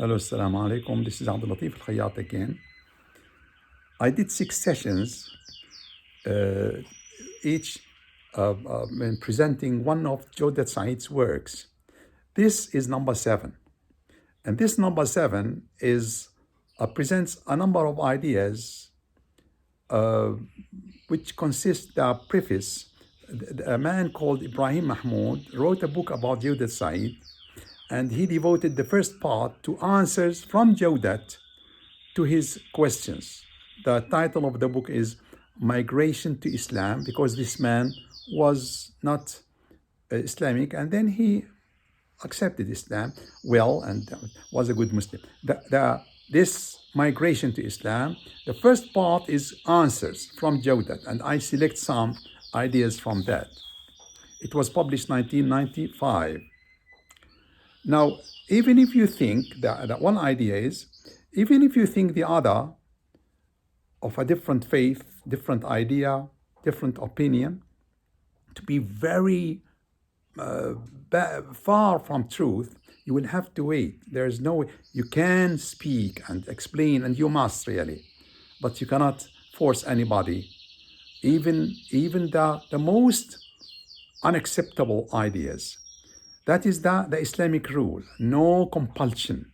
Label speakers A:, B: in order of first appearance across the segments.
A: Hello, assalamu alaikum. This is Abdul Latif Al Khayyat again. I did 6 sessions, each in presenting one of Jawdat Said's works. This is number 7. And this number 7 is presents a number of ideas which consist the preface. A man called Ibrahim Mahmoud wrote a book about Jawdat Said, and he devoted the first part to answers from Jawdat to his questions. The title of the book is Migration to Islam, because this man was not Islamic, and then he accepted Islam well and was a good Muslim. This migration to Islam, the first part is answers from Jawdat, and I select some ideas from that. It was published 1995. Now, even if you think that one idea is, even if you think the other of a different faith, different idea, different opinion, to be very far from truth, you will have to wait. There is no way. You can speak and explain, and you must really, but you cannot force anybody, even the most unacceptable ideas. That is the Islamic rule. No compulsion.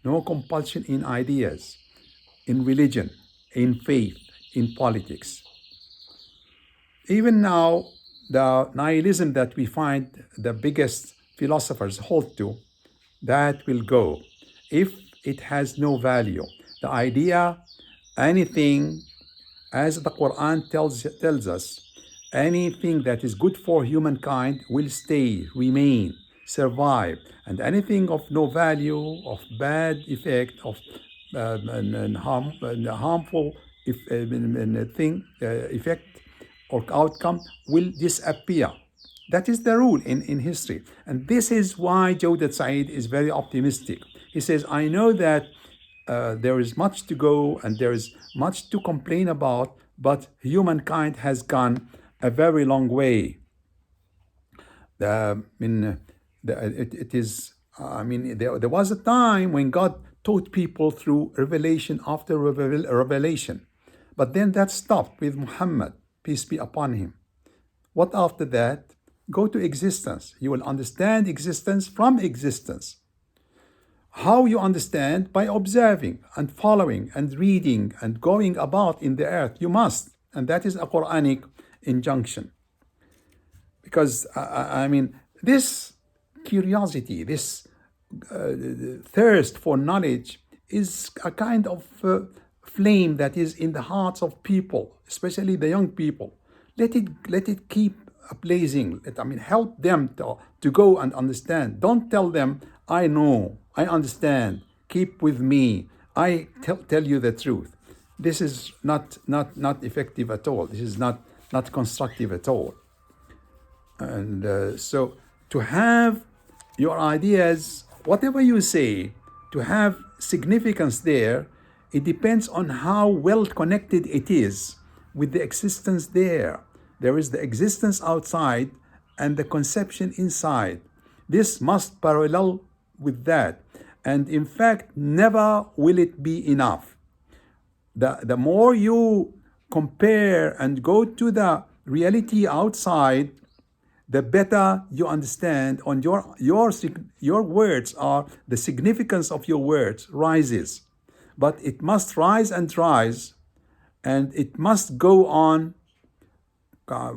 A: No compulsion in ideas, in religion, in faith, in politics. Even now, the nihilism that we find the biggest philosophers hold to, that will go if it has no value. The idea, anything, as the Quran tells us, anything that is good for humankind will stay, remain, survive, and anything of no value, of bad effect, of harmful effect or outcome will disappear. That is the rule in history. And this is why Jawdat Said is very optimistic. He says, I know that there is much to go and there is much to complain about, but humankind has gone a very long way. There was a time when God taught people through revelation after revelation. But then that stopped with Muhammad, peace be upon him. What after that? Go to existence. You will understand existence from existence. How you understand? By observing and following and reading and going about in the earth. You must. And that is a Quranic injunction. Because, this curiosity, this thirst for knowledge is a kind of flame that is in the hearts of people, especially the young people. Let it keep blazing. Help them to go and understand. Don't tell them, I know, I understand, keep with me, I tell you the truth. This is not effective at all. This is not constructive at all. And so to have your ideas, whatever you say, to have significance there, it depends on how well connected it is with the existence there. There is the existence outside and the conception inside. This must parallel with that. And in fact, never will it be enough. The more you compare and go to the reality outside, the better you understand on your words are, the significance of your words rises. But it must rise and rise, and it must go on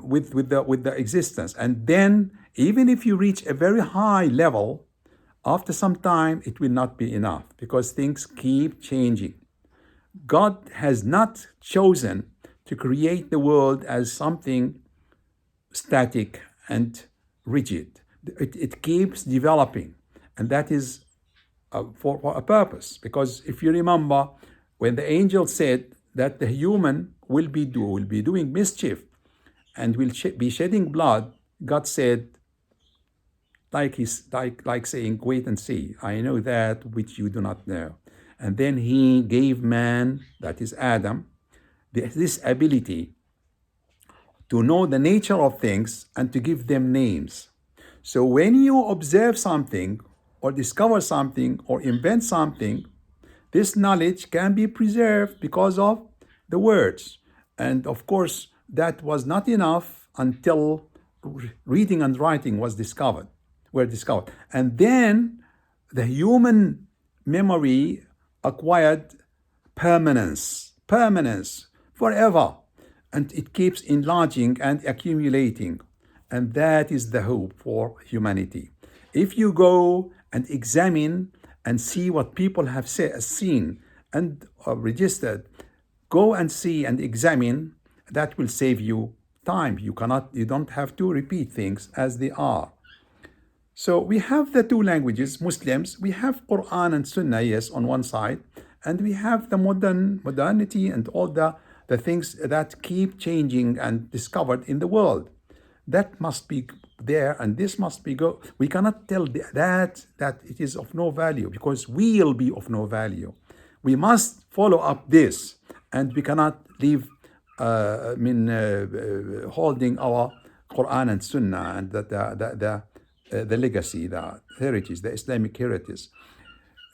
A: with the existence. And then, even if you reach a very high level, after some time, it will not be enough, because things keep changing. God has not chosen to create the world as something static and rigid. It keeps developing, and that is for a purpose. Because if you remember, when the angel said that the human will be doing mischief and will be shedding blood, God said, like saying, wait and see, I know that which you do not know. And then he gave man, that is Adam, this ability to know the nature of things and to give them names. So when you observe something or discover something or invent something, this knowledge can be preserved because of the words. And of course, that was not enough until reading and writing were discovered. And then the human memory acquired permanence forever. And it keeps enlarging and accumulating. And that is the hope for humanity. If you go and examine and see what people have seen and registered, go and see and examine, that will save you time. You don't have to repeat things as they are. So we have the two languages, Muslims. We have Quran and Sunnah, yes, on one side, and we have the modernity and all the things that keep changing and discovered in the world. That must be there, and this must be go. We cannot tell that it is of no value, because we'll be of no value. We must follow up this, and we cannot leave holding our Quran and Sunnah and the legacy, the heritage, the Islamic heritage.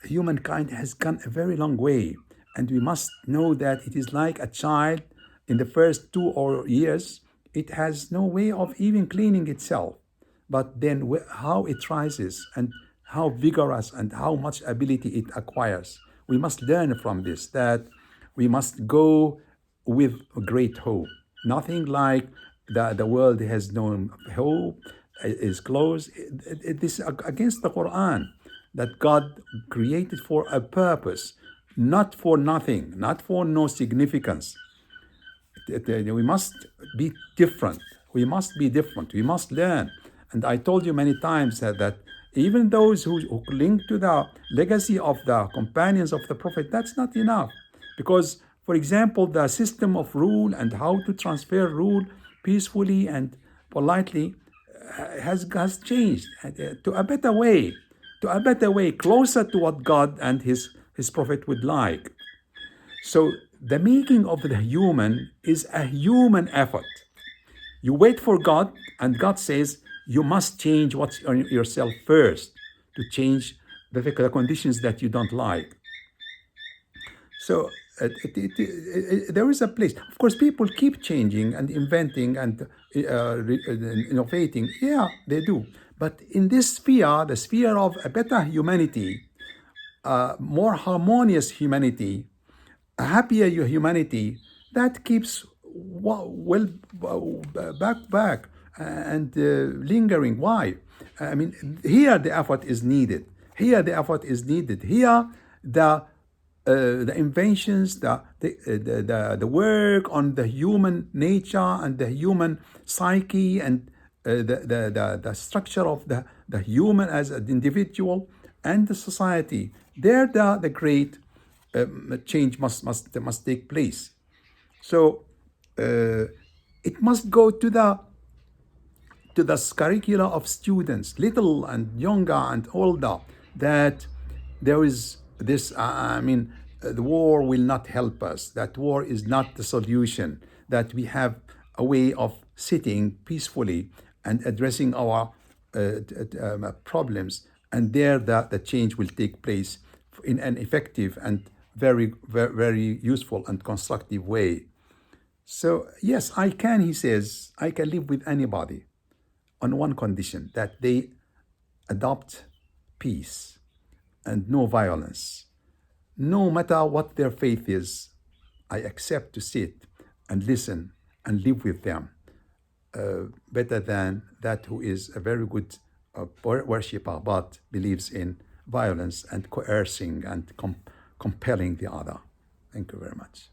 A: Humankind has gone a very long way, and we must know that it is like a child in the first 2 years. It has no way of even cleaning itself. But then how it rises and how vigorous and how much ability it acquires. We must learn from this, that we must go with great hope. Nothing like the world has known hope is closed. This is against the Quran, that God created for a purpose, not for nothing, not for no significance. We must be different. We must be different. We must learn. And I told you many times that even those who cling to the legacy of the companions of the Prophet, that's not enough. Because, for example, the system of rule and how to transfer rule peacefully and politely has changed to a better way, closer to what God and His Prophet would like. So the making of the human is a human effort. You wait for God, and God says you must change what's on yourself first to change the conditions that you don't like. So there is a place. Of course, people keep changing and inventing and innovating. Yeah, they do. But in this sphere, the sphere of a better humanity, more harmonious humanity, a happier humanity, that keeps back and lingering. Why? I mean, here the effort is needed. Here the inventions, the work on the human nature and the human psyche and the structure of the human as an individual and the society. There the great change must take place. So it must go to the curricula of students, little and younger and older, that there is this, the war will not help us. That war is not the solution. That we have a way of sitting peacefully and addressing our problems, and there the change will take place in an effective and very, very, very useful and constructive way. So yes, he says, I can live with anybody on one condition, that they adopt peace and no violence. No matter what their faith is, I accept to sit and listen and live with them, better than that who is a very good worshipper but believes in violence and coercing and compelling the other. Thank you very much.